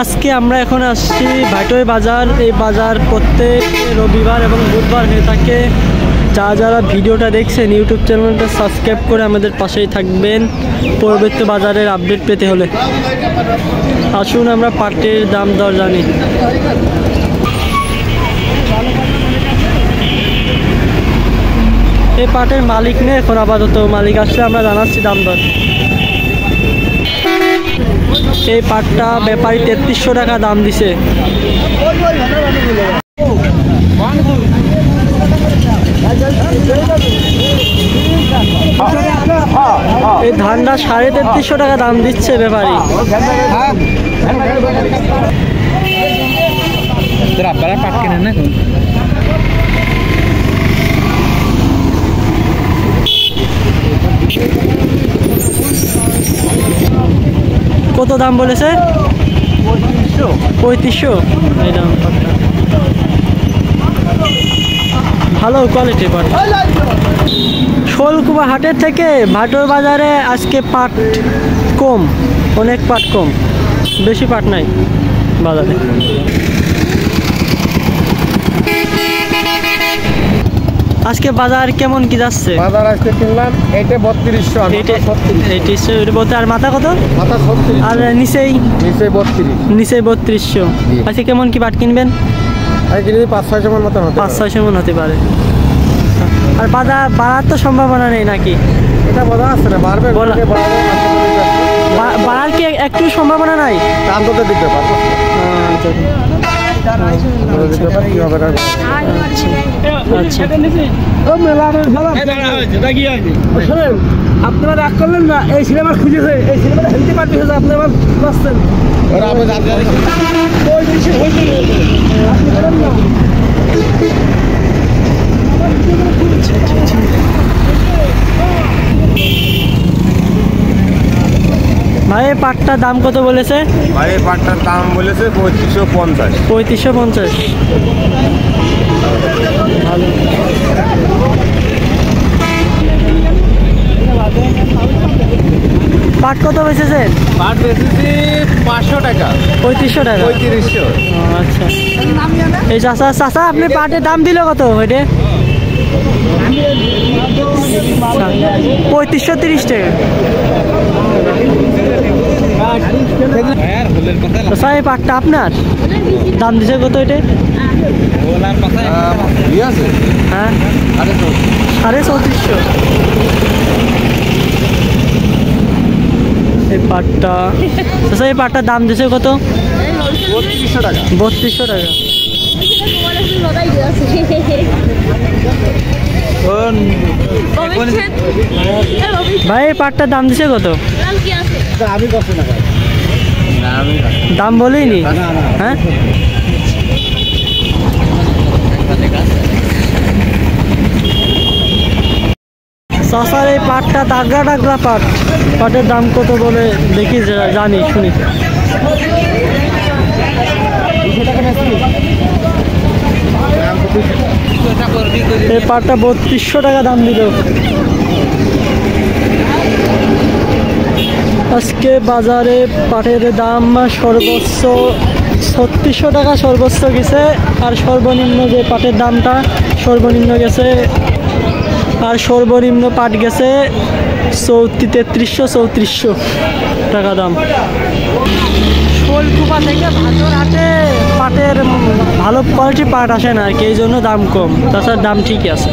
আজকে আমরা এখন আসছি ভাটোই বাজার। এই বাজার প্রত্যেক রবিবার এবং বুধবার হয়ে থাকে। যারা ভিডিওটা দেখছেন ইউটিউব চ্যানেলটা সাবস্ক্রাইব করে আমাদের পাশেই থাকবেন পরবর্তী বাজারের আপডেট পেতে হলে। আসুন আমরা পাটের দাম দর জানি। এই পাটের মালিক নেই এখন, আপাতত মালিক আসলে আমরা জানাচ্ছি দাম দর। এই পাটটা ব্যাপারী 3300 টাকা দাম দিছে। এই ধানটা 3350 টাকা দাম দিচ্ছে ব্যাপারী। পাট কেনেন না কত দাম বলেছে? 3500। এই দাম ভালো কোয়ালিটি পাট। শোলকুবা হাটের থেকে ভাটোর বাজারে আজকে পাট কম, অনেক পাট কম, বেশি পাট নাই বাজারে। আজকে বাজার কেমন কি যাচ্ছে? বাজার আজকে কিনলাম এটা 3200, এটা বলতে। আর মাথা কত? মাথা 36, আর নিচেই 3200। আজকে কেমন কি পাট কিনবেন? আজকে 5-6 মন মতন হতে 5-6 মন হতে পারে। আর বাজার বাড়ার তো সম্ভাবনা নেই নাকি? এটা বোঝা যাচ্ছে না, বাড়বে বাড়ার কি একটু সম্ভাবনা নাই? দাম তো দিতে পারবো। আপনারা রাগ করলেন না, এই সিনেমা খুঁজেছে, এই সিনেমাটা হেলতে পারবে আপনি আমার বাঁচতেন। ভাই পাটটার দাম কত বলেছে? ভাই পাটটার দাম বলেছে 3550। 3550। ভালো। পাট কত বেচেছে? পাট বেচেছি 500 টাকা। 3500 টাকা। 3500। আচ্ছা। এই চাচা আপনি পাটের দাম দিল কত? ওইটা 3530 টাকা। এই পাটটা আপনার দাম দিছে কত? এটা হ্যাঁ 3450। এই পাটটা এই পাটটার দাম দিছে কত? 3200 টাকা। 3200 টাকা। ভাই এই পাটটার দাম দিছে কত? আমি কত না ভাই, দাম বলিনি। হ্যাঁ চাষার এই পাটটা টাগরা টাগরা পাট, পাটের দাম কত বলে দেখি, জানি শুনি। এই পাটটা 3200 টাকা দাম দিল। আজকে বাজারে পাটের দাম সর্বোচ্চ 3600 টাকা সর্বোচ্চ গেছে। আর সর্বনিম্ন যে পাটের দামটা সর্বনিম্ন গেছে, আর সর্বনিম্ন পাট গেছে 3300-3400 টাকা দাম। শোলকুপা থেকে ভাটোর হাটে পাটের ভালো কোয়ালিটি পাট আসে না আর কি, এই জন্য দাম কম। তাছাড়া দাম ঠিকই আছে।